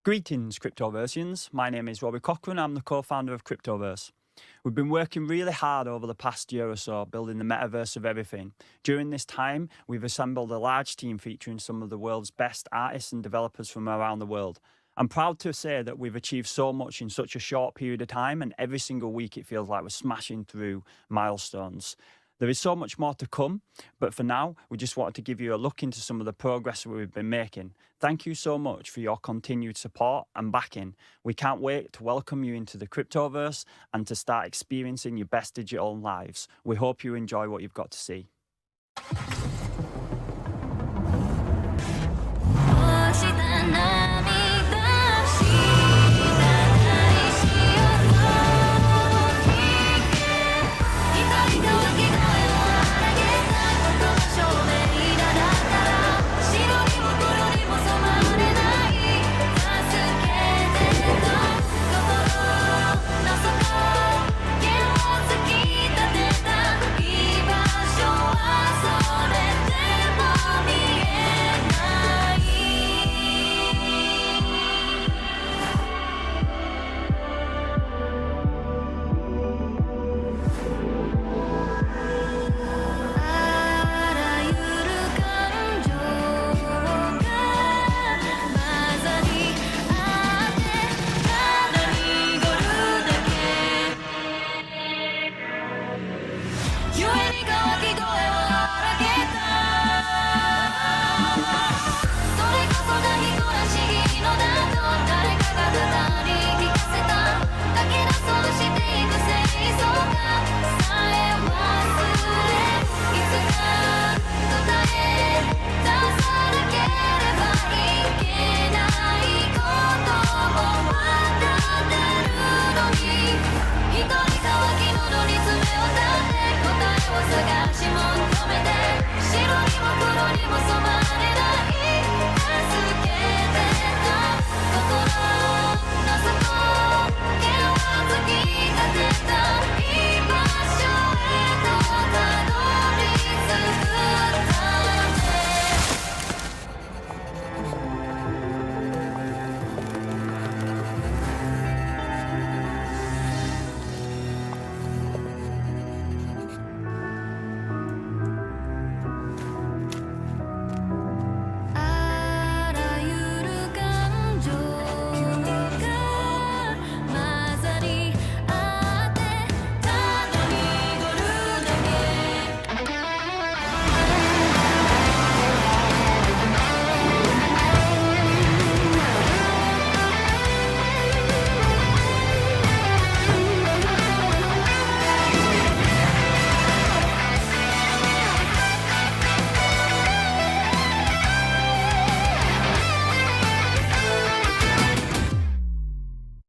Greetings, Cryptoversians. My name is Robbie Cochrane. I'm the co-founder of Cryptoverse. We've been working really hard over the past year or so building the metaverse of everything. During this time, we've assembled a large team featuring some of the world's best artists and developers from around the world. I'm proud to say that we've achieved so much in such a short period of time, and every single week it feels like we're smashing through milestones. There is so much more to come, but for now, we just wanted to give you a look into some of the progress we've been making. Thank you so much for your continued support and backing. We can't wait to welcome you into the Cryptoverse and to start experiencing your best digital lives. We hope you enjoy what you've got to see.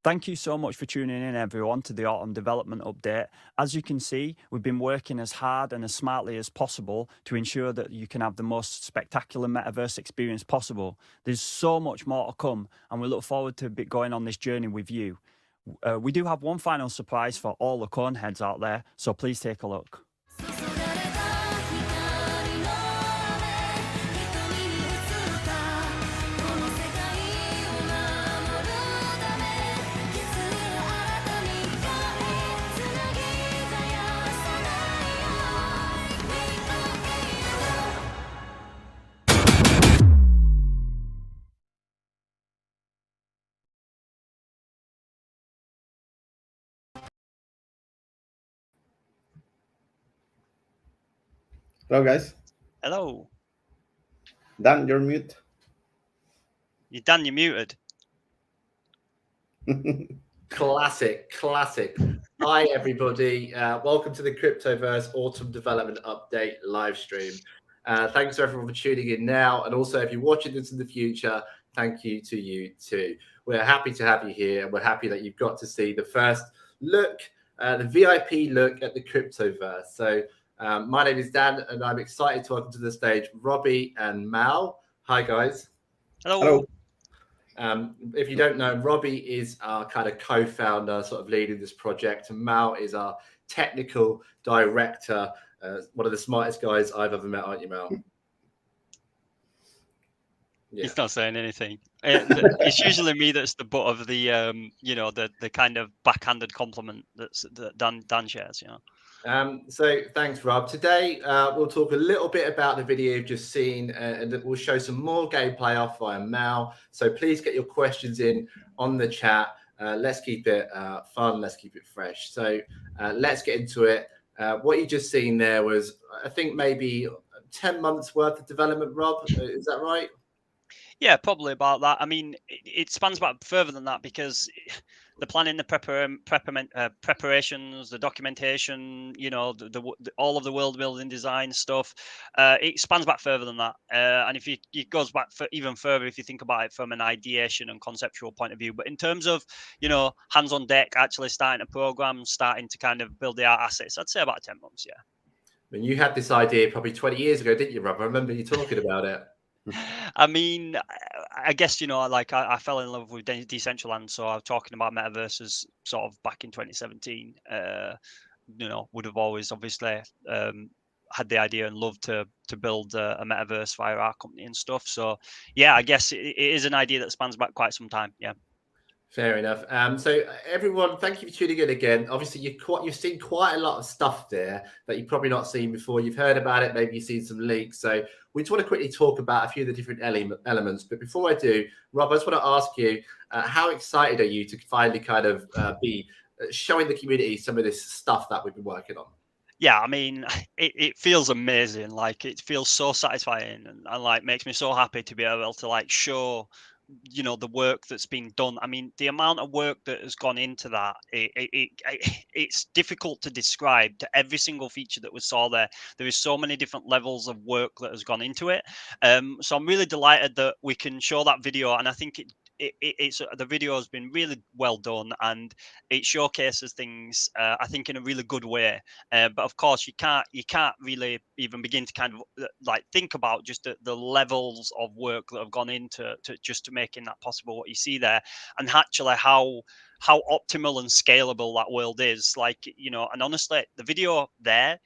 Thank you so much for tuning in, everyone, to the Autumn Development Update. As you can see, we've been working as hard and as smartly as possible to ensure that you can have the most spectacular metaverse experience possible. There's so much more to come, and we look forward to going on this journey with you. We do have one final surprise for all the cone heads out there, so please take a look. Hello, guys. Hello. Dan, you're mute. Dan, you're muted. Classic. Hi, everybody. Welcome to the Cryptoverse Autumn Development Update Livestream. Thanks to everyone for tuning in now. And also, if you're watching this in the future, thank you to you too. We're happy to have you here. And we're happy that you've got to see the first look, the VIP look at the Cryptoverse. So my name is Dan, and I'm excited to welcome to the stage Robbie and Mal. Hi, guys. Hello. If you don't know, Robbie is our kind of co-founder, sort of leading this project, and Mal is our technical director. One of the smartest guys I've ever met, aren't you, Mal? Yeah. He's not saying anything. It's usually me that's the butt of the the kind of backhanded compliment that Dan shares. So thanks, Rob. Today we'll talk a little bit about the video you've just seen, and we'll show some more gameplay off via Mal. So please get your questions in on the chat. Let's keep it fun. Let's keep it fresh. So let's get into it. What you just seen there was, I think, maybe 10 months worth of development, Rob. Is that right? Yeah, probably about that. I mean, it spans back further than that because the planning, the preparations, the documentation, all of the world building design stuff, it spans back further than that. And if it goes back even further, if you think about it from an ideation and conceptual point of view. But in terms of, hands on deck, actually starting a program, starting to kind of build the art assets, I'd say about 10 months. Yeah. I mean, you had this idea probably 20 years ago, didn't you, Rob? I remember you talking about it. I mean, I guess, I fell in love with Decentraland, so I was talking about metaverses sort of back in 2017. Would have always obviously had the idea and loved to build a metaverse via our company and stuff. So yeah, I guess it is an idea that spans back quite some time. Yeah. Fair enough. So everyone, thank you for tuning in again. Obviously, you've seen quite a lot of stuff there that you've probably not seen before. You've heard about it, maybe you've seen some leaks. So we just want to quickly talk about a few of the different elements. But before I do, Rob, I just want to ask you, how excited are you to finally kind of be showing the community some of this stuff that we've been working on? Yeah, I mean, it feels amazing. Like, it feels so satisfying and like makes me so happy to be able to like show the work that's been done. I mean, the amount of work that has gone into that, it's difficult to describe. To every single feature that we saw there is so many different levels of work that has gone into it. So I'm really delighted that we can show that video, and I think it's the video has been really well done, and it showcases things I think in a really good way. But of course, you can't really even begin to kind of like think about just the levels of work that have gone into just to making that possible. What you see there, and actually how optimal and scalable that world is. Like, and honestly, the video there,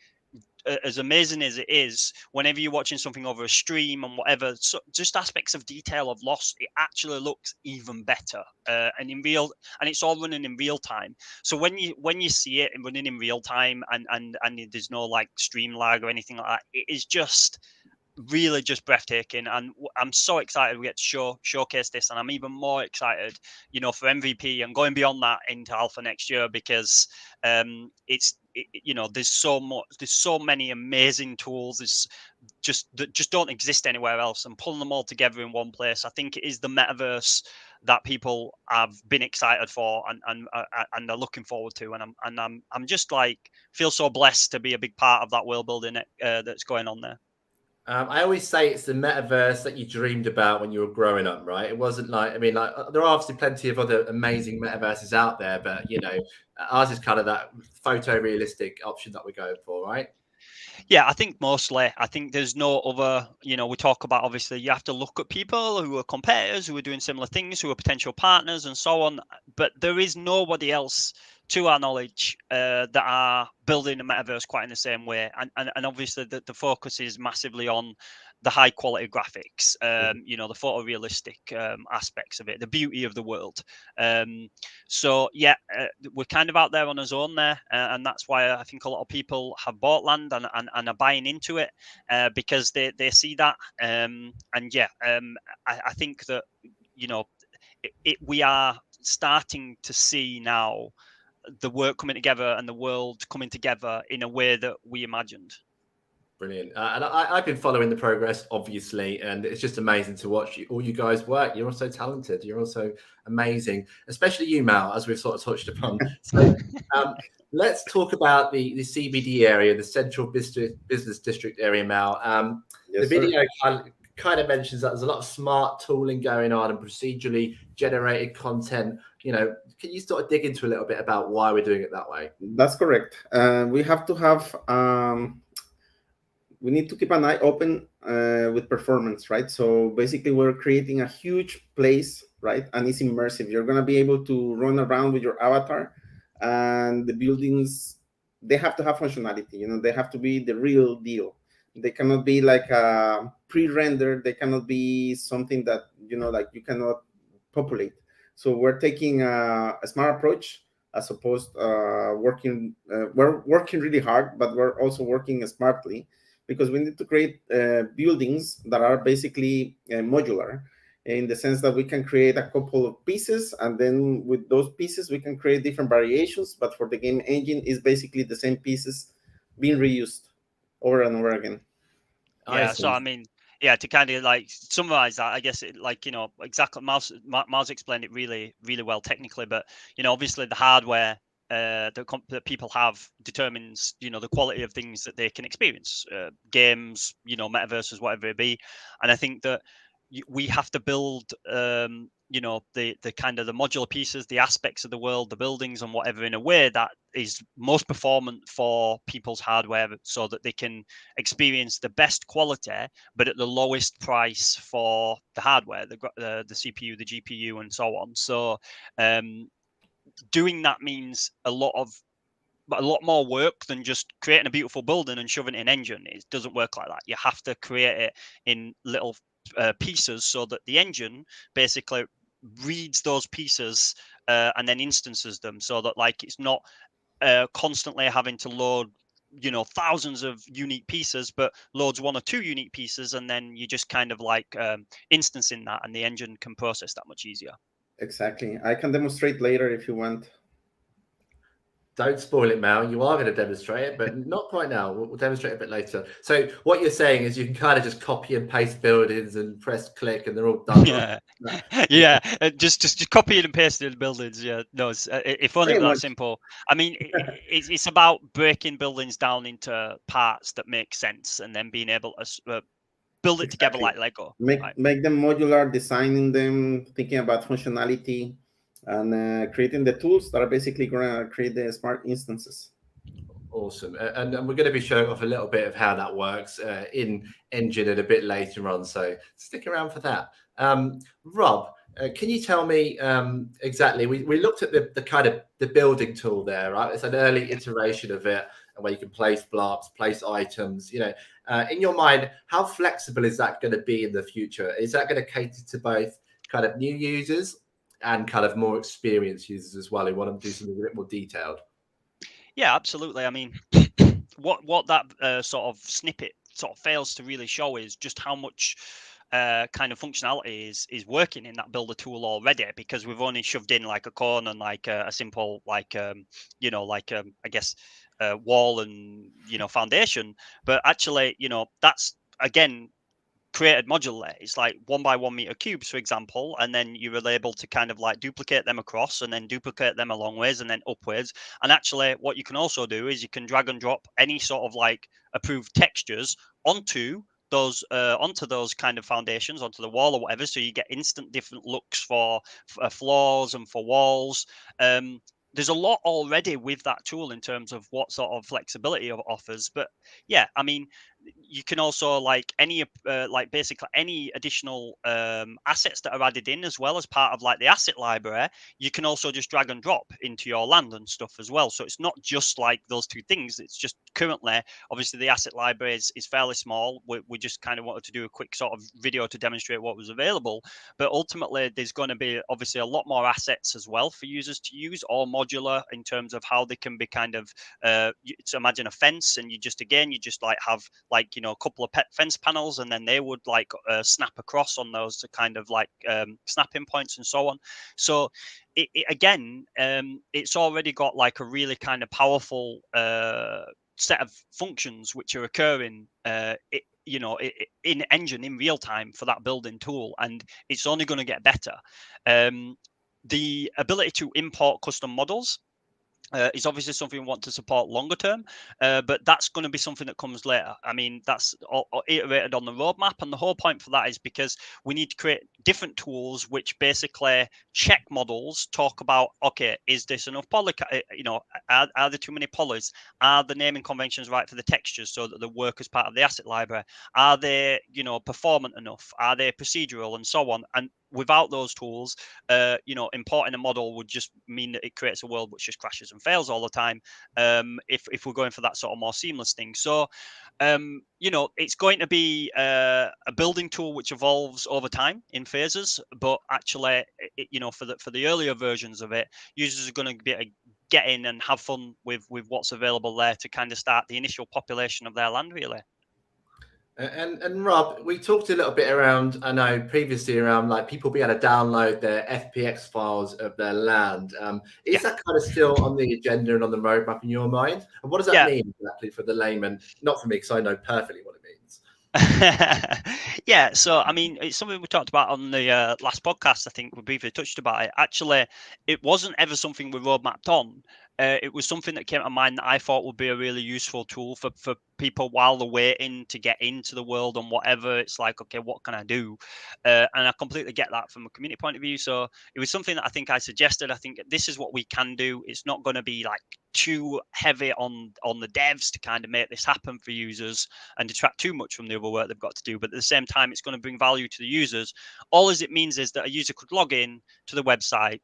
as amazing as it is, whenever you're watching something over a stream and whatever, so just aspects of detail of loss, it actually looks even better. And it's all running in real time. So when you see it running in real time and there's no like stream lag or anything like that, it is just really just breathtaking, and I'm so excited we get to showcase this, and I'm even more excited for MVP and going beyond that into alpha next year, because there's so many amazing tools that just don't exist anywhere else, and pulling them all together in one place, I think it is the metaverse that people have been excited for and are looking forward to, and I'm just like feel so blessed to be a big part of that world building that's going on there. I always say it's the metaverse that you dreamed about when you were growing up, right? It wasn't like, I mean, like there are obviously plenty of other amazing metaverses out there, but ours is kind of that photorealistic option that we're going for, right? Yeah, I think there's no other, we talk about, obviously you have to look at people who are competitors, who are doing similar things, who are potential partners and so on. But there is nobody else, to our knowledge, that are building a metaverse quite in the same way. And obviously the focus is massively on the high quality graphics, the photorealistic aspects of it, the beauty of the world. So yeah, we're kind of out there on our own there, and that's why I think a lot of people have bought land and are buying into it because they see that. I think that we are starting to see now the work coming together and the world coming together in a way that we imagined. Brilliant. And I've been following the progress, obviously, and it's just amazing to watch all you guys work. You're also talented. You're also amazing, especially you, Mal, as we've sort of touched upon. So let's talk about the CBD area, the Central Business District area, Mal. Yes, the video kind of mentions that there's a lot of smart tooling going on and procedurally generated content. Can you sort of dig into a little bit about why we're doing it that way? That's correct. We have to have... we need to keep an eye open with performance, right? So basically we're creating a huge place, right? And it's immersive. You're going to be able to run around with your avatar, and the buildings, they have to have functionality. They have to be the real deal. They cannot be like pre-rendered. They cannot be something that, like you cannot populate. So we're taking a smart approach, as opposed we're working really hard, but we're also working smartly, because we need to create buildings that are basically modular, in the sense that we can create a couple of pieces, and then with those pieces we can create different variations, but for the game engine is basically the same pieces being reused over and over again. Yeah, so I mean, yeah, to kind of like summarize that, I guess exactly, Miles explained it really, really well technically, but obviously the hardware that people have determines the quality of things that they can experience, games, metaverses, whatever it be. And I think that we have to build the kind of the modular pieces, the aspects of the world, the buildings and whatever, in a way that is most performant for people's hardware, so that they can experience the best quality but at the lowest price for the hardware, the CPU, the GPU, and so on. So doing that means a lot more work than just creating a beautiful building and shoving it in engine. It doesn't work like that. You have to create it in little pieces, so that the engine basically reads those pieces and then instances them, so that like it's not constantly having to load thousands of unique pieces, but loads one or two unique pieces, and then you just kind of like instancing that, and the engine can process that much easier. Exactly. I can demonstrate later if you want. Don't spoil it, Mal. You are going to demonstrate it, but not quite now. We'll demonstrate a bit later. So what you're saying is you can kind of just copy and paste buildings and press click, and they're all done. Yeah, yeah. Just copying and pasting buildings. Yeah, no. If only it was that simple. I mean, it's about breaking buildings down into parts that make sense, and then being able to build it together like Lego. Make them modular, designing them, thinking about functionality, and creating the tools that are basically going to create the smart instances. Awesome. And we're going to be showing off a little bit of how that works in Engine a bit later on. So stick around for that. Rob, can you tell me exactly, we looked at the kind of the building tool there, right? It's an early iteration of it, where you can place blocks, place items, in your mind, how flexible is that going to be in the future? Is that going to cater to both kind of new users and kind of more experienced users as well, who want to do something a bit more detailed? Yeah, absolutely. I mean, what that sort of snippet sort of fails to really show is just how much kind of functionality is working in that builder tool already, because we've only shoved in like a cone and like a simple like I guess wall and foundation. But actually, that's again created modularly. It's like 1 by 1 meter cubes, for example, and then you were able to kind of like duplicate them across, and then duplicate them a long ways, and then upwards. And actually, what you can also do is you can drag and drop any sort of like approved textures onto those kind of foundations, onto the wall or whatever, so you get instant different looks for floors and for walls. There's a lot already with that tool in terms of what sort of flexibility it offers. But yeah, I mean, you can also like any like basically any additional assets that are added in as well as part of like the asset library, you can also just drag and drop into your land and stuff as well. So it's not just like those two things. It's just currently, obviously, the asset library is fairly small. We just kind of wanted to do a quick sort of video to demonstrate what was available, but ultimately there's going to be obviously a lot more assets as well for users to use, all modular in terms of how they can be kind of so imagine a fence, and you just like have like a couple of fence panels, and then they would like snap across on those to kind of like snapping points and so on. So again, it's already got like a really kind of powerful set of functions which are occurring in engine in real time for that building tool, and it's only going to get better. The ability to import custom models is obviously something we want to support longer term, but that's going to be something that comes later. I mean, that's iterated on the roadmap, and the whole point for that is because we need to create different tools which basically check models, talk about, okay, is this enough poly? Are there too many polys? Are the naming conventions right for the textures so that they work as part of the asset library? Are they, performant enough? Are they procedural, and so on? And without those tools, importing a model would just mean that it creates a world which just crashes and fails all the time. If we're going for that sort of more seamless thing, so it's going to be a building tool which evolves over time in phases. But actually, for the earlier versions of it, users are going to be able to get in and have fun with what's available there to kind of start the initial population of their land, really. And Rob, we talked a little bit around, I know previously, around like people being able to download their FPX files of their land. Is that kind of still on the agenda and on the roadmap in your mind? And what does that mean exactly for the layman? Not for me, because I know perfectly what it means. Yeah, so I mean, it's something we talked about on the last podcast. I think we briefly touched about it. Actually, it wasn't ever something we roadmapped on. It was something that came to mind that I thought would be a really useful tool for people while they're waiting to get into the world and whatever. It's like, okay, what can I do? And I completely get that from a community point of view. So it was something that I think I suggested. I think this is what we can do. It's not going to be like too heavy on the devs to kind of make this happen for users and detract too much from the other work they've got to do. But at the same time, it's going to bring value to the users. All as it means is that a user could log in to the website,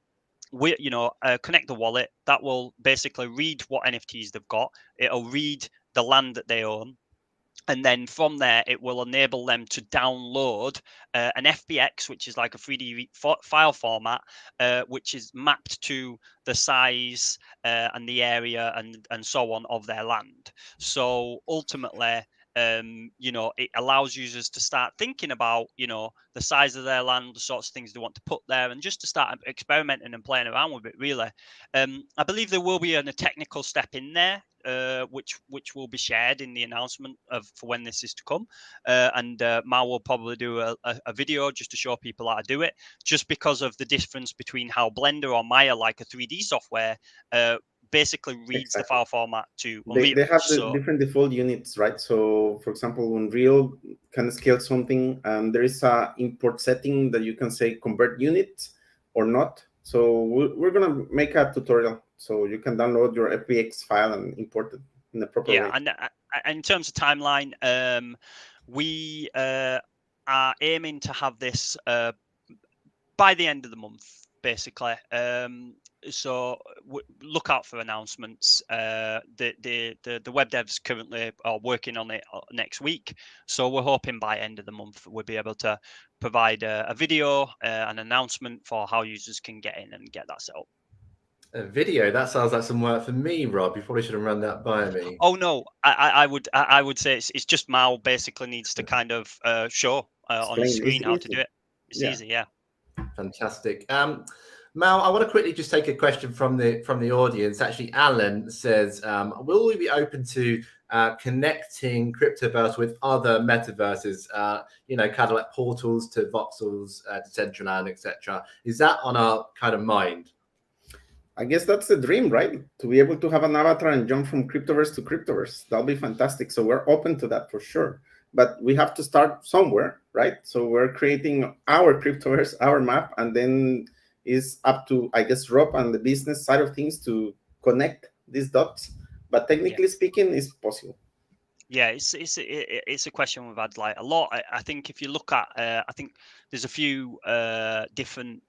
connect the wallet. That will basically read what NFTs they've got. It'll read the land that they own. And then from there, it will enable them to download an FBX, which is like a 3D file format, which is mapped to the size and the area and so on of their land. So ultimately, it allows users to start thinking about, the size of their land, the sorts of things they want to put there, and just to start experimenting and playing around with it, really. I believe there will be a technical step in there, which will be shared in the announcement for when this is to come. And Mal will probably do a video just to show people how to do it, just because of the difference between how Blender or Maya, like a 3D software, basically reads the file format to Unreal. They have the different default units, right? So, for example, Unreal can scale something, and there is a import setting that you can say convert units or not. So we're gonna make a tutorial, so you can download your FBX file and import it in the proper way. Yeah, and in terms of timeline, we are aiming to have this by the end of the month, basically. So look out for announcements. The web devs currently are working on it next week, so we're hoping by end of the month we'll be able to provide a video, an announcement for how users can get in and get that set up. A video? That sounds like some work for me, Rob. You probably should have run that by me. Oh no, I would say it's just Mal basically needs to kind of show on his screen how to do it. It's easy, yeah. Fantastic. Mal, I want to quickly just take a question from the audience. Actually, Alan says, will we be open to connecting Cryptoverse with other metaverses, kind of like portals to voxels, to Decentraland, etc.? Is that on our kind of mind? I guess that's the dream, right? To be able to have an avatar and jump from Cryptoverse to Cryptoverse. That'll be fantastic. So we're open to that for sure. But we have to start somewhere, right? So we're creating our Cryptoverse, our map, and then it's up to, I guess, Rob and the business side of things to connect these dots. But technically speaking, it's possible. Yeah, it's a question we've had like a lot. I think if you look at, I think there's a few different,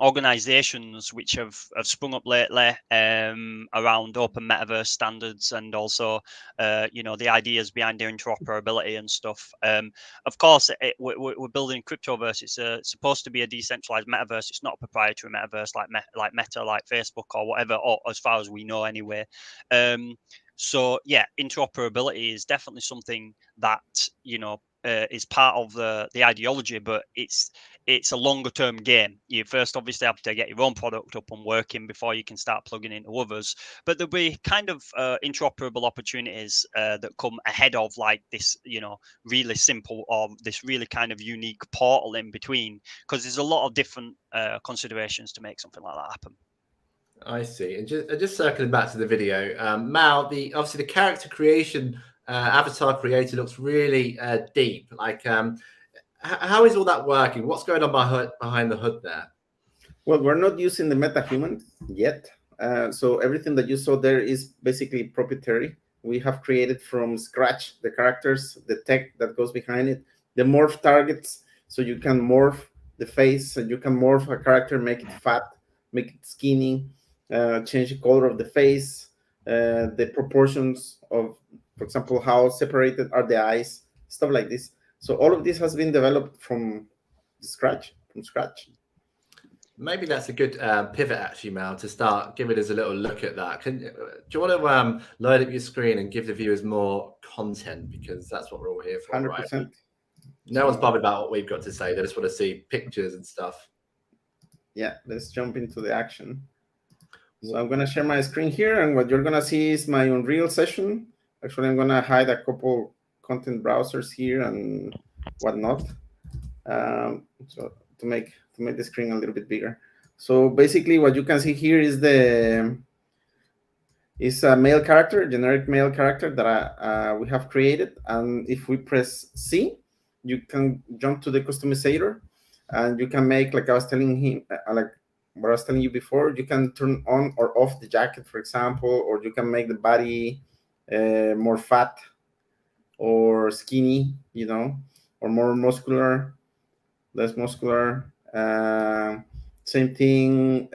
organizations which have sprung up lately around open metaverse standards and also the ideas behind their interoperability and stuff. Of course, we're building Cryptoverse. It's supposed to be a decentralized metaverse. It's not a proprietary metaverse like Meta, like Facebook or whatever, or as far as we know anyway. So yeah, interoperability is definitely something that is part of the ideology, but it's a longer term game. You first obviously have to get your own product up and working before you can start plugging into others. But there'll be kind of interoperable opportunities that come ahead of like this, really simple or this really kind of unique portal in between, because there's a lot of different considerations to make something like that happen. I see. And just circling back to the video, Mal, obviously the character creation, avatar creator looks really deep. Like, how is all that working? What's going on behind the hood there? Well, we're not using the MetaHuman yet. So everything that you saw there is basically proprietary. We have created from scratch the characters, the tech that goes behind it, the morph targets. So you can morph the face, and you can morph a character, make it fat, make it skinny, change the color of the face, the proportions of, for example, how separated are the eyes, stuff like this. So all of this has been developed from scratch. Maybe that's a good pivot, actually, Mal, to start giving us a little look at that. Do you want to load up your screen and give the viewers more content, because that's what we're all here for, 100%. right? No one's bothered about what we've got to say. They just want to see pictures and stuff. Yeah, let's jump into the action. So I'm going to share my screen here, and what you're going to see is my Unreal session. Actually, I'm going to hide a couple content browsers here and whatnot, so to make the screen a little bit bigger. So basically, what you can see here is a male character, generic male character that we have created. And if we press C, you can jump to the customizer, and you can make, like I was telling him, like what I was telling you before, you can turn on or off the jacket, for example, or you can make the body more fat or skinny, you know, or more muscular, less muscular. Same thing.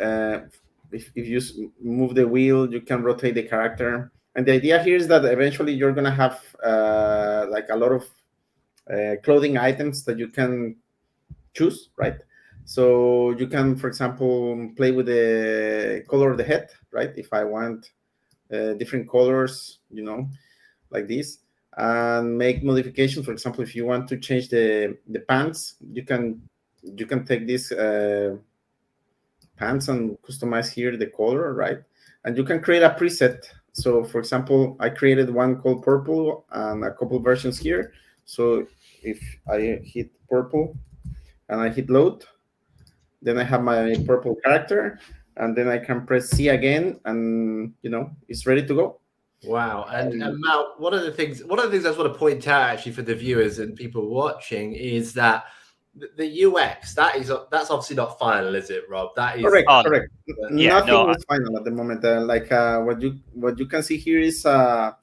If you move the wheel, you can rotate the character. And the idea here is that eventually you're going to have like a lot of clothing items that you can choose, right? So you can, for example, play with the color of the head, right? If I want different colors, you know, like this, and make modifications. For example, if you want to change the pants, you can take this pants and customize here the color, right? And you can create a preset. So for example, I created one called purple and a couple versions here. So if I hit purple and I hit load, then I have my purple character, and then I can press C again, and you know, it's ready to go. Wow. And Mal, one of the things I just want to point out, actually, for the viewers and people watching, is that the UX, that's obviously not final, is it, Rob? That is correct. Yeah, Nothing is final at the moment. What you can see here is a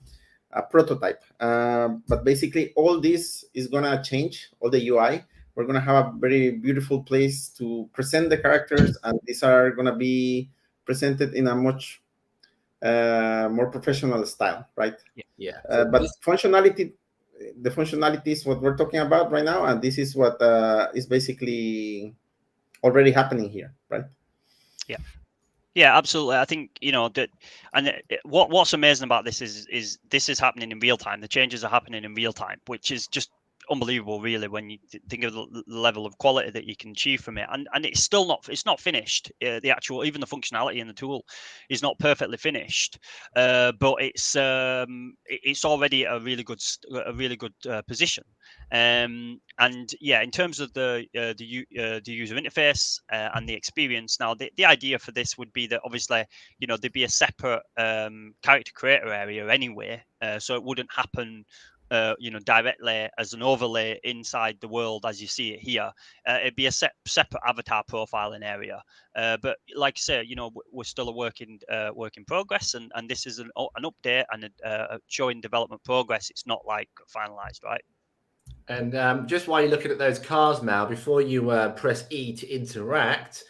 prototype, but basically all this is gonna change, all the UI. We're gonna have a very beautiful place to present the characters, and these are gonna be presented in a much more professional style, right? Yeah. But the functionality is what we're talking about right now, and this is what is basically already happening here, right? Yeah, absolutely. I think, you know, that, and what's amazing about this is this is happening in real time. The changes are happening in real time, which is just unbelievable, really, when you think of the level of quality that you can achieve from it. And it's still not finished. The actual, even the functionality in the tool is not perfectly finished, but it's already a really good position. And yeah, in terms of the user interface and the experience, now the idea for this would be that obviously, you know, there'd be a separate character creator area anyway, so it wouldn't happen you know, directly as an overlay inside the world as you see it here. It'd be a separate avatar profiling area. But like I say, you know, we're still a work in progress, and this is an update and showing development progress. It's not like finalized, right? And just while you're looking at those cars, Mal, before you press E to interact,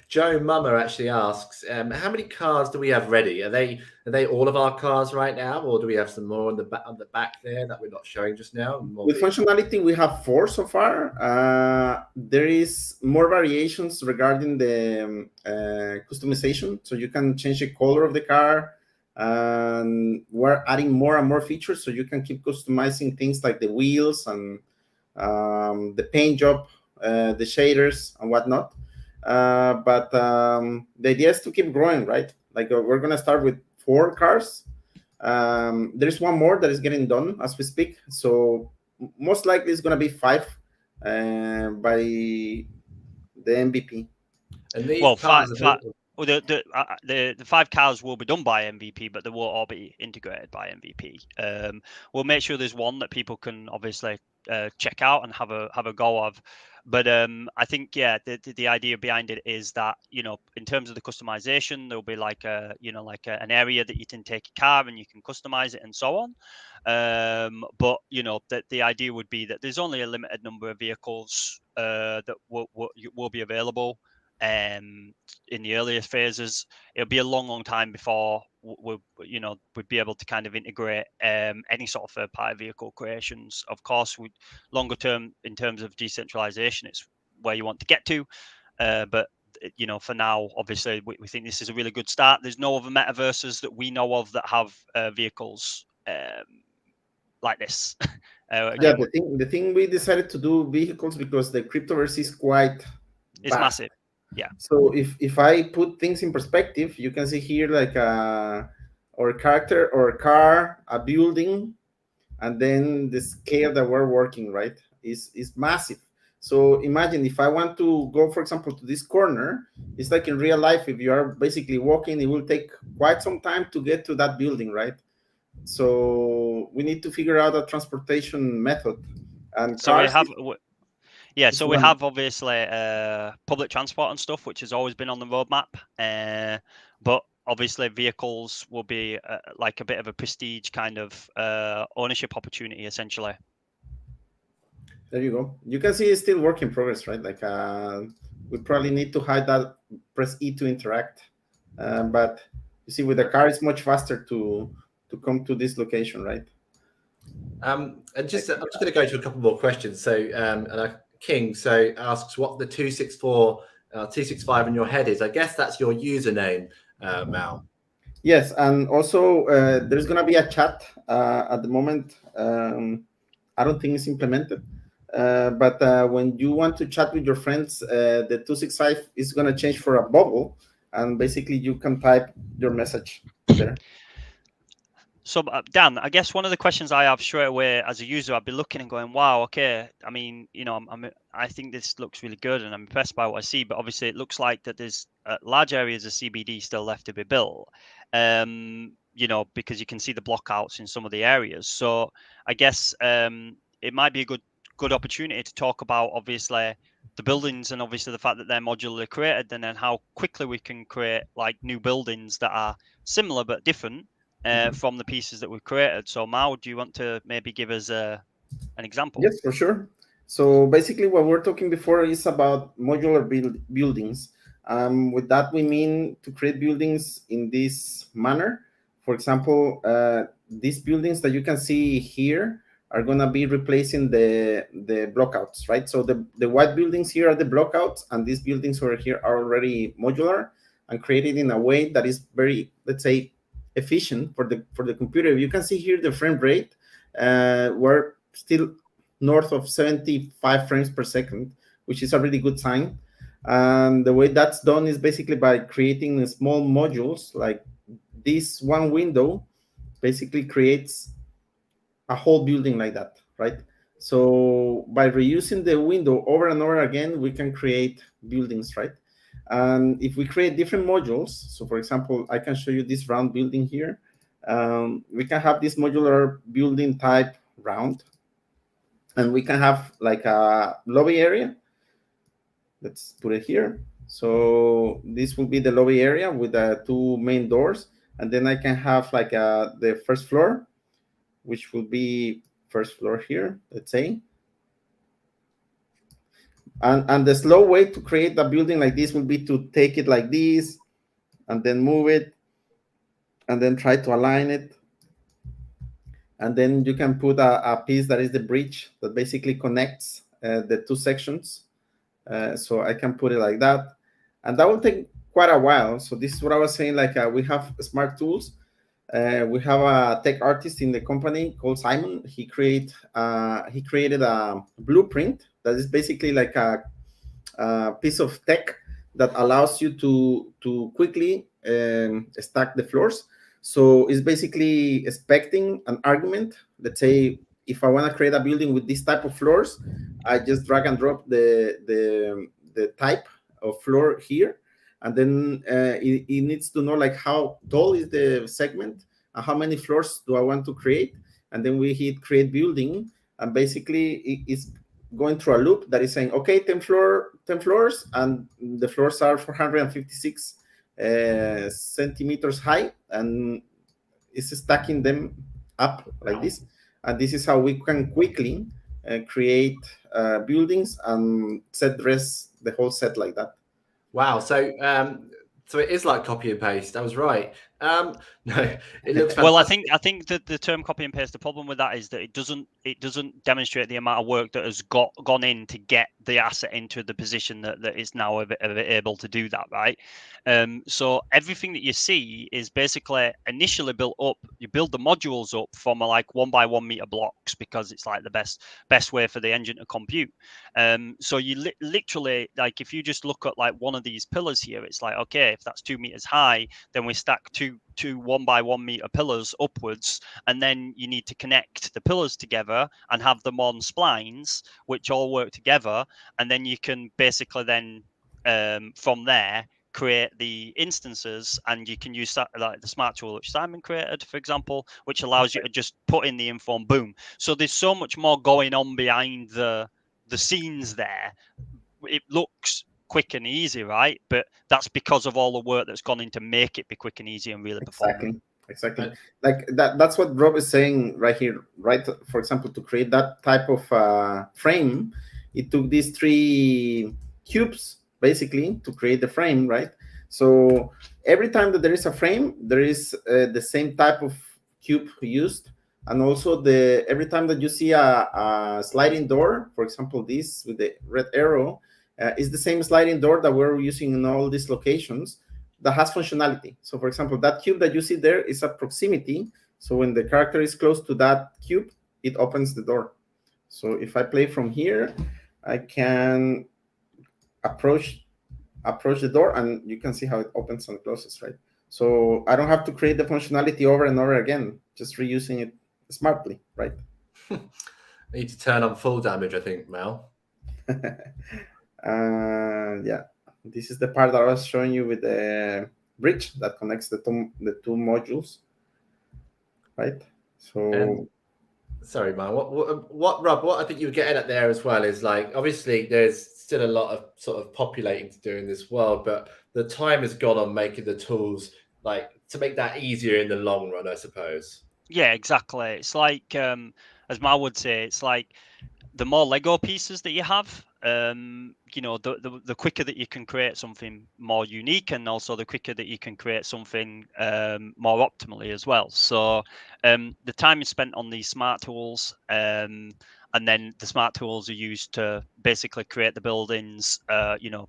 Joe Mummer actually asks, how many cars do we have ready? Are they all of our cars right now, or do we have some more on the back there that we're not showing just now? With functionality, we have 4 so far. There is more variations regarding the customization, so you can change the color of the car, and we're adding more and more features, so you can keep customizing things like the wheels and the paint job, the shaders and whatnot. But the idea is to keep growing, right? Like we're gonna start with 4 cars. There's one more that is getting done as we speak, so most likely it's gonna be 5 by the MVP. And these well, cars well, the 5 cars will be done by MVP, but they won't all be integrated by MVP. We'll make sure there's one that people can obviously check out and have a go of. But I think the idea behind it is that, you know, in terms of the customization, there'll be like a, you know, like an area that you can take a car and you can customize it and so on. But you know, that the idea would be that there's only a limited number of vehicles that will be available. In the earlier phases, it'll be a long time before we'd be able to kind of integrate any sort of third-party vehicle creations. Of course, longer term, in terms of decentralization, it's where you want to get to. But you know, for now, obviously, we think this is a really good start. There's no other metaverses that we know of that have vehicles like this. Yeah, the thing we decided to do vehicles because the Cryptoverse is quite it's vast. massive. Yeah. So if I put things in perspective, you can see here like or a character or a car, a building, and then the scale that we're working, right, is massive. So imagine if I want to go, for example, to this corner, it's like in real life, if you are basically walking, it will take quite some time to get to that building, right? So we need to figure out a transportation method. And so we have obviously public transport and stuff, which has always been on the roadmap. But obviously vehicles will be like a bit of a prestige kind of ownership opportunity, essentially. There you go. You can see it's still work in progress, right? Like we probably need to hide that, press E to interact. But you see with the car, it's much faster to come to this location, right? And I'm just going to go to a couple more questions. So King asks what the 264 265 in your head is. I guess that's your username, Mal. Yes, and also there's going to be a chat at the moment. I don't think it's implemented. But when you want to chat with your friends, the 265 is going to change for a bubble, and basically you can type your message there. So Dan, I guess one of the questions I have straight away as a user, I'd be looking and going, "Wow, okay. I mean, you know, I think this looks really good, and I'm impressed by what I see." But obviously, it looks like that there's large areas of CBD still left to be built. You know, because you can see the blockouts in some of the areas. So I guess it might be a good opportunity to talk about obviously the buildings and obviously the fact that they're modularly created, and then how quickly we can create like new buildings that are similar but different. From the pieces that we've created. So Mao, do you want to maybe give us an example? Yes, for sure. So basically what we're talking before is about modular buildings. With that, we mean to create buildings in this manner. For example, these buildings that you can see here are going to be replacing the blockouts, right? So the white buildings here are the blockouts, and these buildings over here are already modular and created in a way that is very, let's say, efficient for the computer. You can see here the frame rate. We're still north of 75 frames per second, which is a really good sign. And the way that's done is basically by creating small modules. Like this one window basically creates a whole building like that, right? So by reusing the window over and over again, we can create buildings, right? And if we create different modules, so for example, I can show you this round building here. We can have this modular building type round, and we can have like a lobby area. Let's put it here. So this will be the lobby area with the two main doors, and then I can have like the first floor, which will be first floor here, let's say. And the slow way to create a building like this will be to take it like this and then move it and then try to align it. And then you can put a piece that is the bridge that basically connects the two sections. So I can put it like that. And that will take quite a while. So this is what I was saying, like we have smart tools. We have a tech artist in the company called Simon. He created a blueprint that is basically like a piece of tech that allows you to quickly stack the floors. So it's basically expecting an argument. Let's say if I want to create a building with this type of floors, I just drag and drop the type of floor here. And then it needs to know like how tall is the segment and how many floors do I want to create. And then we hit create building. And basically it's going through a loop that is saying, okay, 10 floors, and the floors are 456 centimeters high, and it's stacking them up like this. And this is how we can quickly create buildings and set the whole set like that. Wow. So it is like copy and paste. I was right. No, it looks fantastic. Well, I think that the term copy and paste, the problem with that is that it doesn't demonstrate the amount of work that has gone in to get the asset into the position that is now able to do that, right? So everything that you see is basically initially built up. You build the modules up from like 1 by 1 meter blocks because it's like the best way for the engine to compute. So you literally, like, if you just look at like one of these pillars here, it's like, okay, if that's 2 meters high, then we stack two 1 by 1 meter pillars upwards, and then you need to connect the pillars together and have them on splines which all work together, and then you can basically then from there create the instances, and you can use that, like the smart tool which Simon created, for example, which allows you to just put in the info and boom. So there's so much more going on behind the scenes there. It looks quick and easy, right? But that's because of all the work that's gone in to make it be quick and easy and really performant. Exactly. Like that's what Rob is saying right here, right? For example, to create that type of frame, it took these 3 cubes basically to create the frame, right? So every time that there is a frame, there is the same type of cube used. And also every time that you see a sliding door, for example, this with the red arrow, is the same sliding door that we're using in all these locations that has functionality. So for example, that cube that you see there is a proximity. So when the character is close to that cube, it opens the door. So if I play from here, I can approach the door, and you can see how it opens and closes, right? So I don't have to create the functionality over and over again, just reusing it smartly, right? I need to turn on full damage, I think, Mel. Yeah, this is the part that I was showing you with the bridge that connects the two modules, right? So sorry, man. What Rob? What I think you were getting at there as well is, like, obviously there's still a lot of sort of populating to do in this world, but the time has gone on making the tools, like, to make that easier in the long run, I suppose. Yeah, exactly. It's like, as Mal would say, it's like the more Lego pieces that you have, you know, the quicker that you can create something more unique, and also the quicker that you can create something more optimally as well. So the time is spent on these smart tools, and then the smart tools are used to basically create the buildings, you know,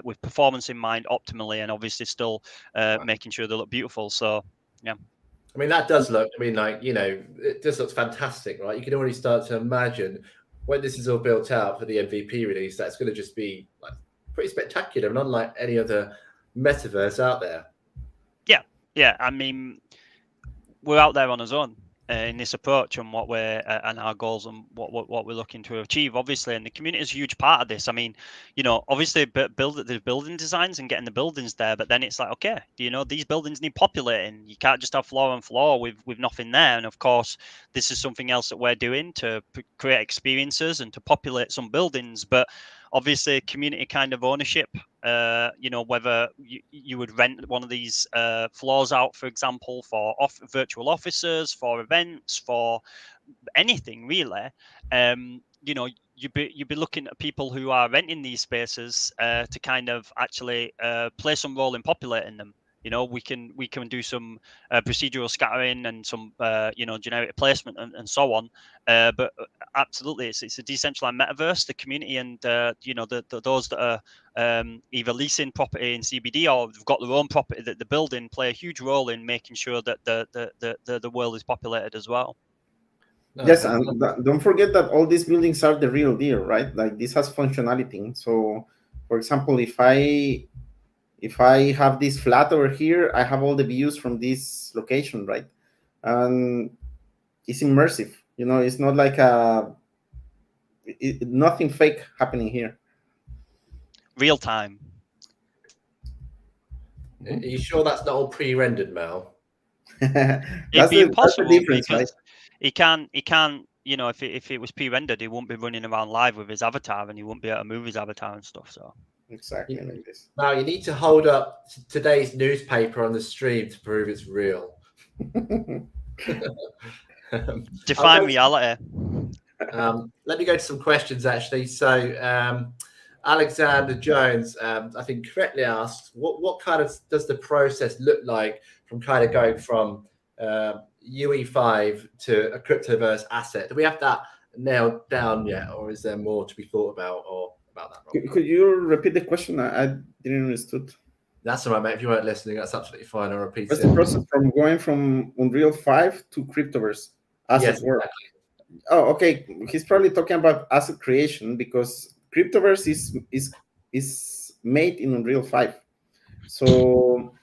with performance in mind optimally, and obviously still making sure they look beautiful. So yeah. I mean, that does look, I mean, like, you know, it just looks fantastic, right? You can already start to imagine when this is all built out for the MVP release, that's going to just be, like, pretty spectacular and unlike any other metaverse out there. Yeah. I mean, we're out there on our own in this approach, and what we're and our goals and what we're looking to achieve, obviously, and the community is a huge part of this. I mean, you know, obviously there's building designs and getting the buildings there, but then it's like, okay, you know, these buildings need populating. You can't just have floor and floor with nothing there. And of course, this is something else that we're doing to create experiences and to populate some buildings, but obviously community kind of ownership, you know, whether you would rent one of these floors out, for example, for virtual offices, for events, for anything really, you know, you'd be looking at people who are renting these spaces to kind of actually play some role in populating them. You know, we can do some procedural scattering and some you know, generic placement and so on. But absolutely, it's a decentralized metaverse. The community and you know, those that are either leasing property in CBD or have got their own property that they're building play a huge role in making sure that the world is populated as well. No, yes, and don't forget that all these buildings are the real deal, right? Like, this has functionality. So, for example, if I have this flat over here, I have all the views from this location, right? And it's immersive. You know, it's not like nothing fake happening here. Real time. Are you sure that's not all pre-rendered, Mel? It'd be impossible, because right? He can't you know, if it was pre-rendered, he wouldn't be running around live with his avatar, and he wouldn't be able to move his avatar and stuff. So Exactly like this. Now you need to hold up today's newspaper on the stream to prove it's real. define reality. Let me go to some questions actually. So Alexander Jones, I think correctly asks, what kind of does the process look like from kind of going from UE5 to a Cryptoverse asset? Do we have that nailed down yet, or is there more to be thought about or about that? Robbie? Could you repeat the question? I didn't understood. That's all right, mate. If you weren't listening, that's absolutely fine. I'll repeat What's it. the process from going from Unreal 5 to Cryptoverse asset Yes, work? exactly. Oh, okay. He's probably talking about asset creation because Cryptoverse is made in Unreal 5. So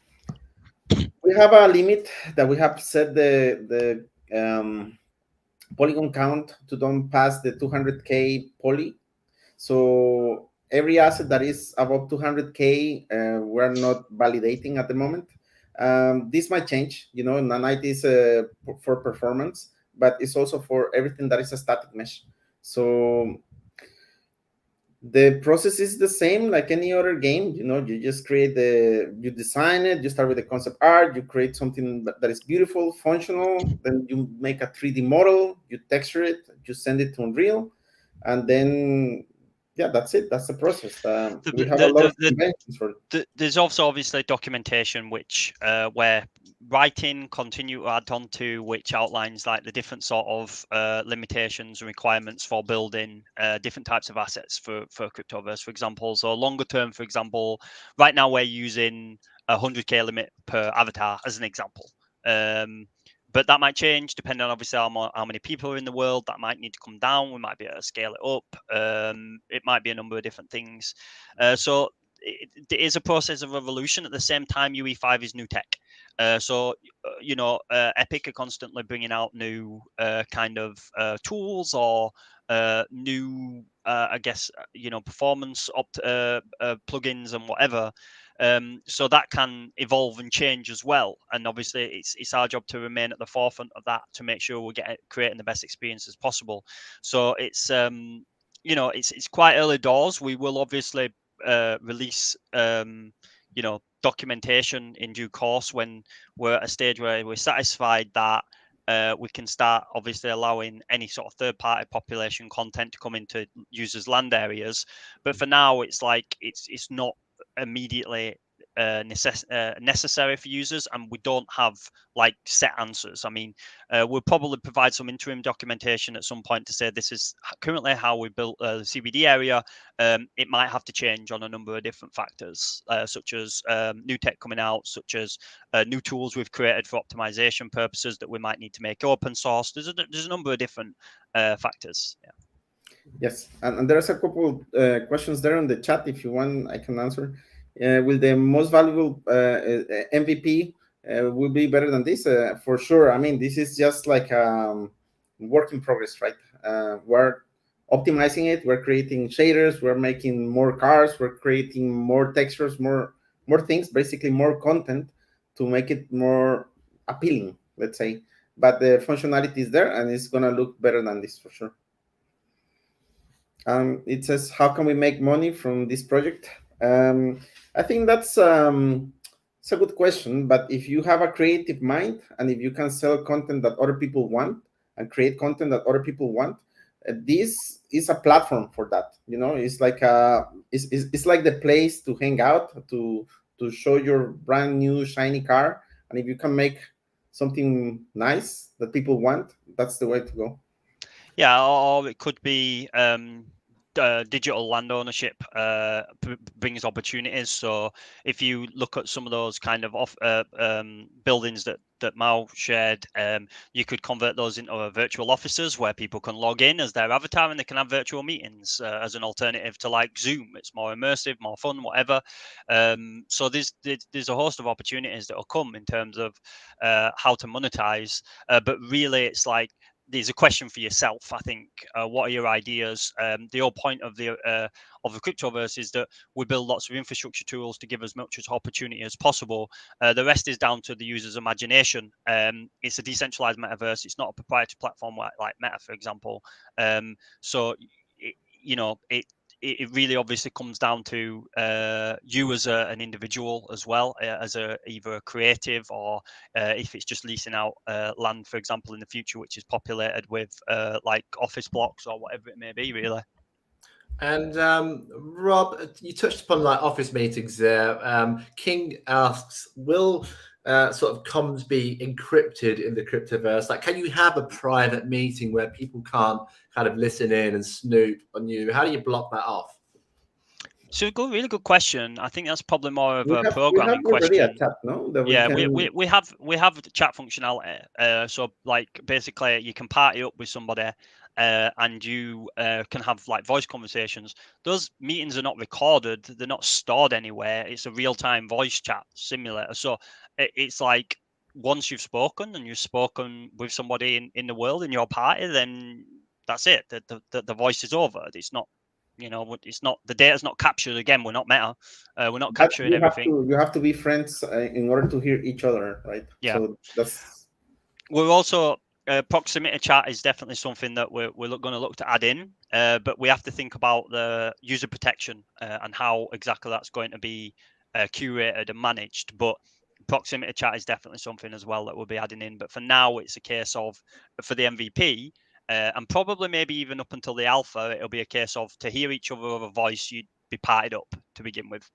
we have a limit that we have set the polygon count to don't pass the 200K poly. So every asset that is above 200K, we're not validating at the moment. This might change, you know, Nanite is for performance, but it's also for everything that is a static mesh. So the process is the same like any other game. You know, you just you design it, you start with the concept art, you create something that is beautiful, functional, then you make a 3D model, you texture it, you send it to Unreal, and then yeah, that's it. That's the process. We have a lot of conventions for it. There's also obviously documentation which where writing continue to add on to, which outlines like the different sort of limitations and requirements for building different types of assets for Cryptoverse, for example. So longer term, for example, right now we're using a 100K limit per avatar as an example. But that might change depending on obviously how many people are in the world. That might need to come down. We might be able to scale it up. It might be a number of different things. So it is a process of evolution. At the same time, UE5 is new tech. You know, Epic are constantly bringing out new kind of tools or new, I guess, you know, performance plugins and whatever. So that can evolve and change as well. And obviously, it's our job to remain at the forefront of that to make sure we're creating the best experience as possible. So it's you know, it's quite early doors. We will obviously release you know, documentation in due course when we're at a stage where we're satisfied that we can start obviously allowing any sort of third-party population content to come into users' land areas. But for now, it's like it's not immediately necessary for users, and we don't have like set answers. I mean, we'll probably provide some interim documentation at some point to say this is currently how we built the CBD area. It might have to change on a number of different factors, such as new tech coming out, such as new tools we've created for optimization purposes that we might need to make open source. There's a number of different factors. Yeah. Yes, and there's a couple questions there on the chat. If you want, I can answer. Will the most valuable MVP will be better than this? For sure. I mean, this is just like work in progress, right? We're optimizing it. We're creating shaders. We're making more cars. We're creating more textures, more things, basically more content to make it more appealing, let's say. But the functionality is there, and it's gonna look better than this for sure. It says, how can we make money from this project? I think that's it's a good question, but if you have a creative mind and if you can sell content that other people want and create content that other people want, this is a platform for that. You know, it's like it's like the place to hang out, to show your brand new shiny car, and if you can make something nice that people want, that's the way to go. Yeah, or it could be digital land ownership brings opportunities. So if you look at some of those kind of buildings that Mao shared, you could convert those into virtual offices where people can log in as their avatar and they can have virtual meetings as an alternative to like Zoom. It's more immersive, more fun, whatever. So there's a host of opportunities that will come in terms of how to monetize. But really, it's like there's a question for yourself. I think, what are your ideas? The whole point of the Cryptoverse is that we build lots of infrastructure tools to give as much as opportunity as possible. The rest is down to the user's imagination. It's a decentralized metaverse. It's not a proprietary platform like Meta, for example. So it really obviously comes down to you as an individual as well, as either a creative or if it's just leasing out land, for example, in the future, which is populated with like office blocks or whatever it may be, really. And Rob, you touched upon like office meetings there. King asks, will sort of comms be encrypted in the Cryptoverse? Like, can you have a private meeting where people can't kind of listen in and snoop on you? How do you block that off? So really good question. I think that's probably more of We a have programming already a question. chat, no? That Yeah, can... we have the chat functionality. So like basically you can party up with somebody and you can have like voice conversations. Those meetings are not recorded, they're not stored anywhere. It's a real-time voice chat simulator. So it's like once you've spoken and you've spoken with somebody in the world in your party, then that's it. The voice is over. It's not, it's not, the data's not captured again. We're not Meta. We're not But capturing everything. you have to be friends in order to hear each other, right? Yeah. So that's... We're also proximity chat is definitely something that we're going to look to add in, but we have to think about the user protection and how exactly that's going to be curated and managed. But proximity chat is definitely something as well that we'll be adding in. But for now, it's a case of, for the MVP, and probably maybe even up until the alpha, it'll be a case of to hear each other over voice, you'd be parted up to begin with.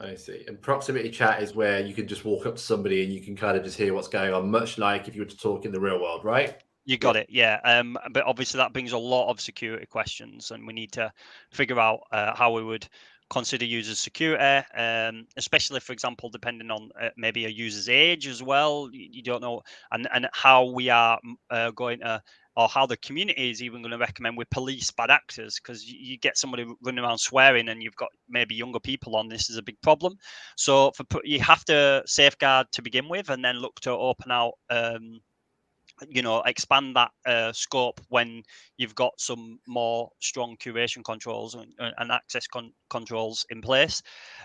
I see. And proximity chat is where you can just walk up to somebody and you can kind of just hear what's going on, much like if you were to talk in the real world, right? You got it, yeah. But obviously that brings a lot of security questions, and we need to figure out how we would consider users' security, especially, for example, depending on maybe a user's age as well. You don't know, and how we are going to, or how the community is even going to recommend we police bad actors, because you get somebody running around swearing and you've got maybe younger people on. This is a big problem. So you have to safeguard to begin with, and then look to open out. Expand that scope when you've got some more strong curation controls and access controls in place.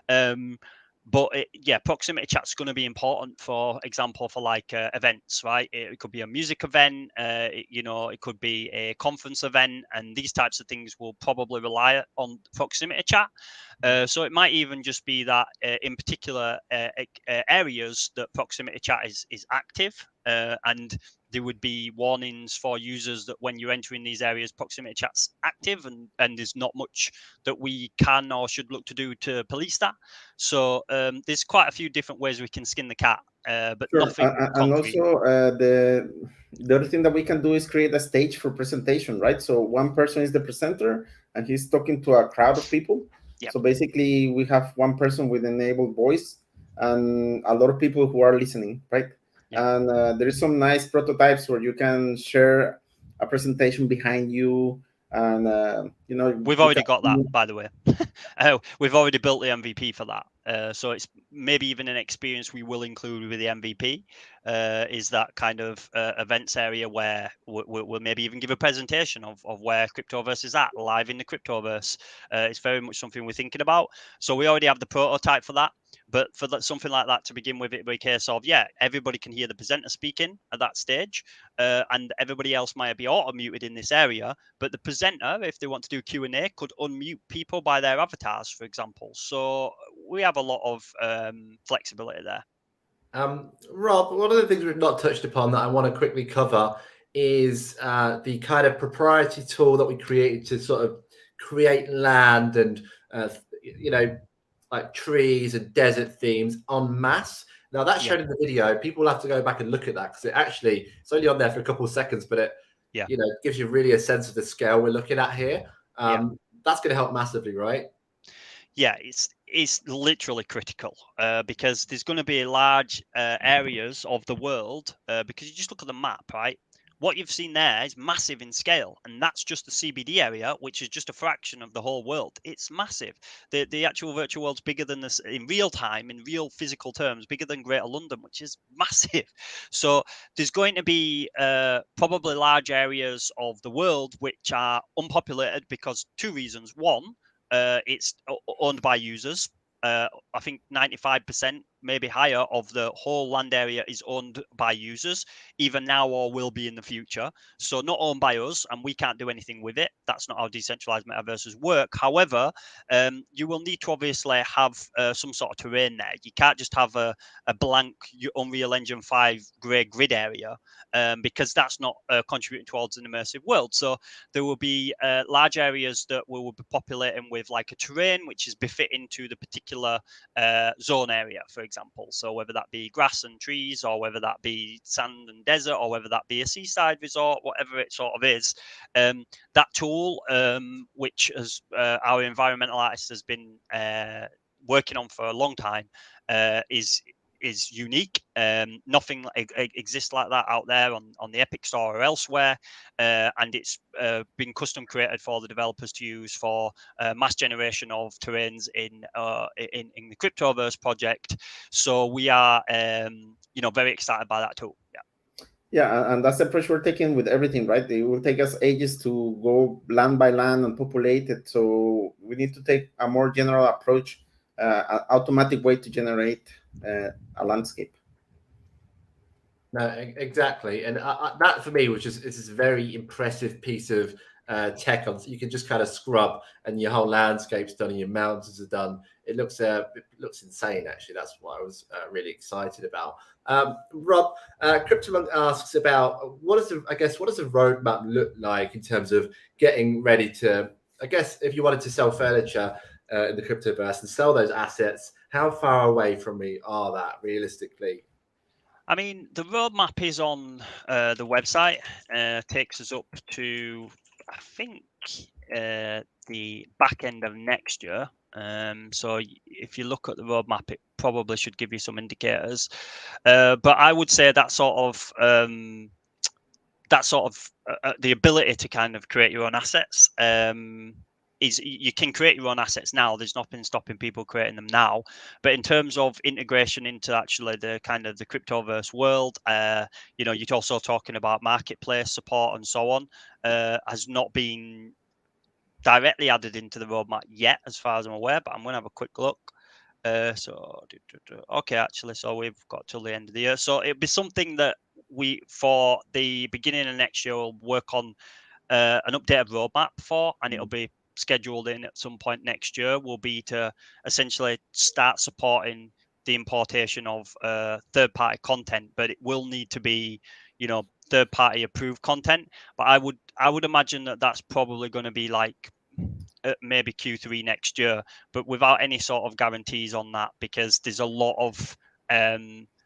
But proximity chat's going to be important, for example, for like events, right? It could be a music event, it could be a conference event, and these types of things will probably rely on proximity chat. So it might even just be that in particular areas that proximity chat is active, and there would be warnings for users that when you're entering these areas, proximity chat's active, and there's not much that we can or should look to do to police that. So there's quite a few different ways we can skin the cat, but sure. nothing And concrete. also the other thing that we can do is create a stage for presentation, right? So one person is the presenter and he's talking to a crowd of people. Yep. So basically we have one person with enabled voice and a lot of people who are listening, right? Yep. And there is some nice prototypes where you can share a presentation behind you. And we've already got that, by the way. We've already built the MVP for that, so it's maybe even an experience we will include with the MVP, is that kind of events area where we'll maybe even give a presentation of where Cryptoverse is at, live in the Cryptoverse. It's very much something we're thinking about, so we already have the prototype for that. But for something like that to begin with, it'd be a case of, everybody can hear the presenter speaking at that stage, and everybody else might be auto-muted in this area, but the presenter, if they want to do Q&A, could unmute people by their avatars, for example. So we have a lot of flexibility there. Rob, one of the things we've not touched upon that I want to quickly cover is the kind of proprietary tool that we created to sort of create land and, like trees and desert themes en masse. Now that's shown in the video. People will have to go back and look at that because it's only on there for a couple of seconds, but it gives you really a sense of the scale we're looking at here. That's going to help massively, right? Yeah, it's literally critical because there's going to be large areas of the world because you just look at the map, right? what you've seen there is massive in scale, and that's just the CBD area, which is just a fraction of the whole world. It's massive. The actual virtual world's bigger than this in real time, in real physical terms, bigger than Greater London, which is massive. So there's going to be probably large areas of the world which are unpopulated because two reasons. One, it's owned by users. I think 95%, maybe higher, of the whole land area is owned by users, either now or will be in the future. So not owned by us, and we can't do anything with it. That's not how decentralized metaverses work. However, you will need to obviously have some sort of terrain there. You can't just have a blank Unreal Engine 5 grey grid area, because that's not contributing towards an immersive world. So there will be large areas that we will be populating with like a terrain which is befitting to the particular zone area, for example. So whether that be grass and trees, or whether that be sand and desert, or whether that be a seaside resort, whatever it sort of is, that tool, which has our environmental artist has been working on for a long time, is unique. Nothing exists like that out there on the Epic Store or elsewhere, and it's been custom created for the developers to use for mass generation of terrains in the Cryptoverse project. So we are very excited by that tool. Yeah, and that's the approach we're taking with everything, right? It will take us ages to go land by land and populate it. So we need to take a more general approach, an automatic way to generate a landscape. No, exactly, and that for me was just it's this very impressive piece of tech. You can just kind of scrub, and your whole landscape's done, and your mountains are done. It looks insane, actually. That's what I was really excited about. Rob, CryptoMonk asks about what does the roadmap look like in terms of getting ready to, I guess, if you wanted to sell furniture in the Cryptoverse and sell those assets, how far away from me are that realistically? I mean, the roadmap is on the website. Takes us up to, I think, the back end of next year. So if you look at the roadmap, it probably should give you some indicators. But I would say that sort of the ability to kind of create your own assets. Is you can create your own assets now. There's nothing stopping people creating them now. But in terms of integration into actually the kind of the Cryptoverse world, you're also talking about marketplace support and so on, has not been directly added into the roadmap yet, as far as I'm aware. But I'm going to have a quick look. Okay, actually, so we've got till the end of the year. So it'll be something that we, for the beginning of next year, will work on an updated roadmap for, and it'll be scheduled in at some point next year, will be to essentially start supporting the importation of third-party content, but it will need to be, third-party approved content. But I would imagine that that's probably going to be like maybe Q3 next year, but without any sort of guarantees on that, because there's a lot of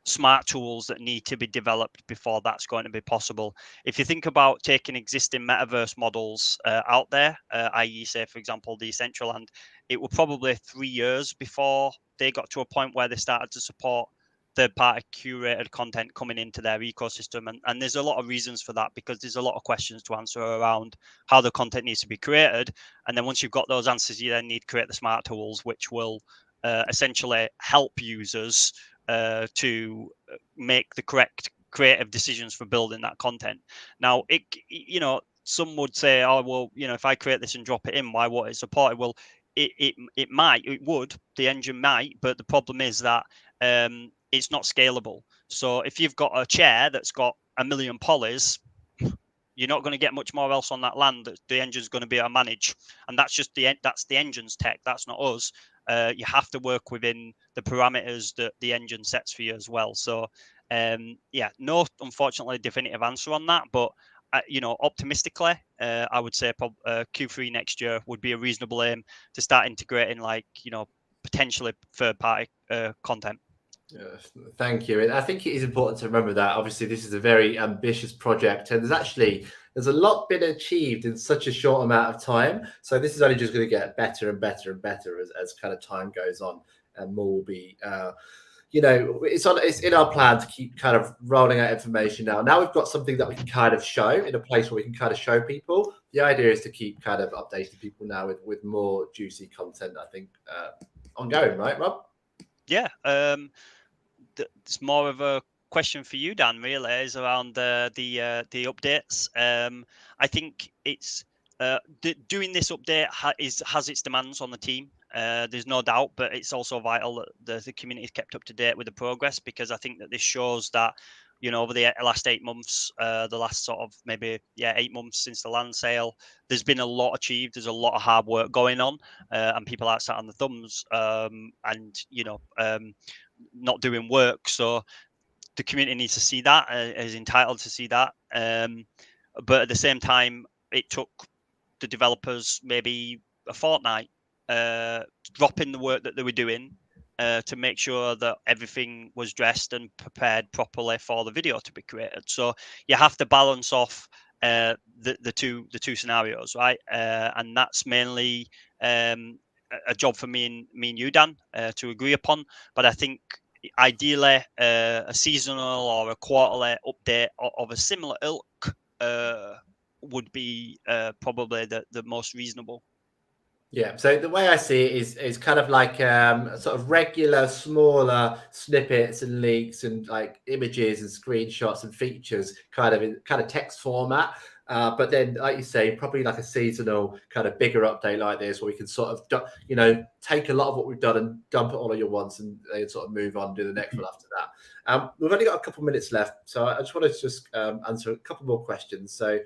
smart tools that need to be developed before that's going to be possible. If you think about taking existing metaverse models out there, i.e., say, for example, Decentraland, it was probably 3 years before they got to a point where they started to support third-party curated content coming into their ecosystem. And there's a lot of reasons for that, because there's a lot of questions to answer around how the content needs to be created. And then once you've got those answers, you then need to create the smart tools, which will essentially help users to make the correct creative decisions for building that content. Now, some would say, oh, well, if I create this and drop it in, why won't it support it? Well, it would, the engine might, but the problem is that it's not scalable. So if you've got a chair that's got 1 million polys, you're not going to get much more else on that land that the engine's going to be able to manage. And that's just the engine's tech. That's not us. You have to work within the parameters that the engine sets for you as well. So, no, unfortunately, definitive answer on that. But, optimistically, I would say Q3 next year would be a reasonable aim to start integrating, potentially third-party content. Yes, thank you. And I think it is important to remember that obviously this is a very ambitious project, and there's a lot been achieved in such a short amount of time. So this is only just going to get better and better and better as kind of time goes on, and more will be you know, it's in our plan to keep kind of rolling out information now. Now we've got something that we can kind of show in a place where we can kind of show people. The idea is to keep kind of updating people now with more juicy content, I think, ongoing, right, Rob? Yeah. It's more of a question for you, Dan, really, is around the updates. I think it's doing this update has its demands on the team. There's no doubt, but it's also vital that the community is kept up to date with the progress, because I think that this shows that, you know, over the last 8 months, the last sort of maybe 8 months since the land sale, there's been a lot achieved. There's a lot of hard work going on, and people aren't sat on the thumbs and, you know, not doing work. So the community needs to see that, is entitled to see that. But at the same time, it took the developers maybe a fortnight dropping the work that they were doing to make sure that everything was dressed and prepared properly for the video to be created. So you have to balance off the two scenarios, right? And that's mainly a job for me and you, Dan, to agree upon. But I think ideally a seasonal or a quarterly update of a similar ilk would be probably the most reasonable. Yeah, so the way I see it is kind of like sort of regular, smaller snippets and leaks and like images and screenshots and features, kind of text format. But then, like you say, probably like a seasonal kind of bigger update like this, where we can sort of, you know, take a lot of what we've done and dump it all at you once, and then sort of move on and do the next one after that. We've only got a couple of minutes left, so I just want to answer a couple more questions. So.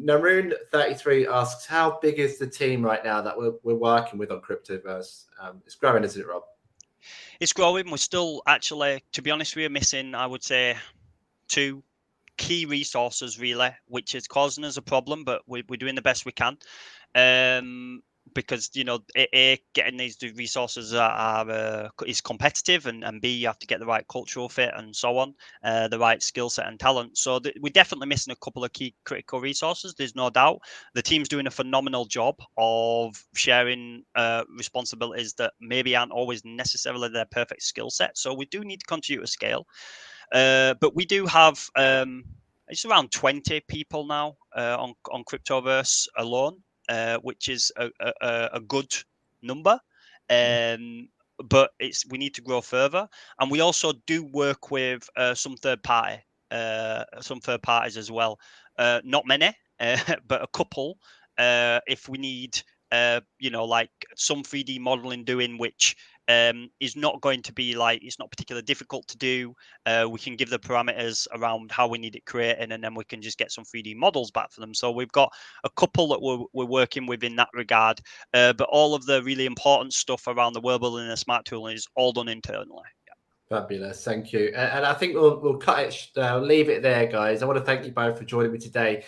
Naroon33 asks, how big is the team right now that we're working with on Cryptoverse? It's growing, isn't it, Rob? It's growing. We're still actually, to be honest, we're missing, I would say, 2 key resources, really, which is causing us a problem, but we're doing the best we can. Because, you know, getting these resources is competitive, and B, you have to get the right cultural fit and so on, the right skill set and talent. So we're definitely missing a couple of key critical resources. There's no doubt. The team's doing a phenomenal job of sharing responsibilities that maybe aren't always necessarily their perfect skill set. So we do need to continue to scale. But we do have it's around 20 people now on Cryptoverse alone. Which is a good number, but we need to grow further, and we also do work with some third parties as well. Not many, but a couple. If we need, you know, like some 3D modeling doing, which is not going to be like, it's not particularly difficult to do. We can give the parameters around how we need it created, and then we can just get some 3D models back for them. So we've got a couple that we're working with in that regard. But all of the really important stuff around the world building and smart tooling is all done internally. Fabulous, thank you. And I think we'll cut it, leave it there, guys. I want to thank you both for joining me today.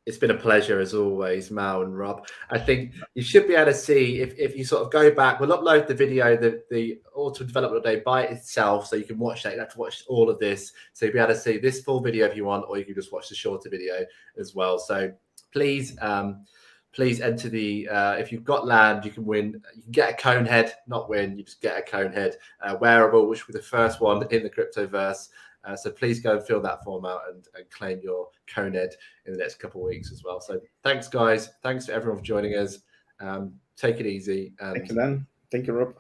It's been a pleasure as always, Mal and Rob. I think you should be able to see, if you sort of go back, we'll upload the video, the Autumn Development Update by itself, so you can watch that. You don't have to watch all of this. So you'll be able to see this full video if you want, or you can just watch the shorter video as well. So please enter the, if you've got land, you can win. You can get a cone head, not win, you just get a cone head wearable, which will be the first one in the Cryptoverse. So please go and fill that form out and claim your cone head in the next couple of weeks as well. So thanks, guys. Thanks to everyone for joining us. Take it easy. And thank you, Dan. Thank you, Rob.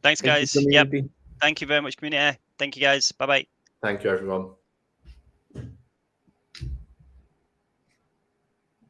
Thanks, guys. Yep. Thank you very much, community. Thank you, guys. Bye-bye. Thank you, everyone.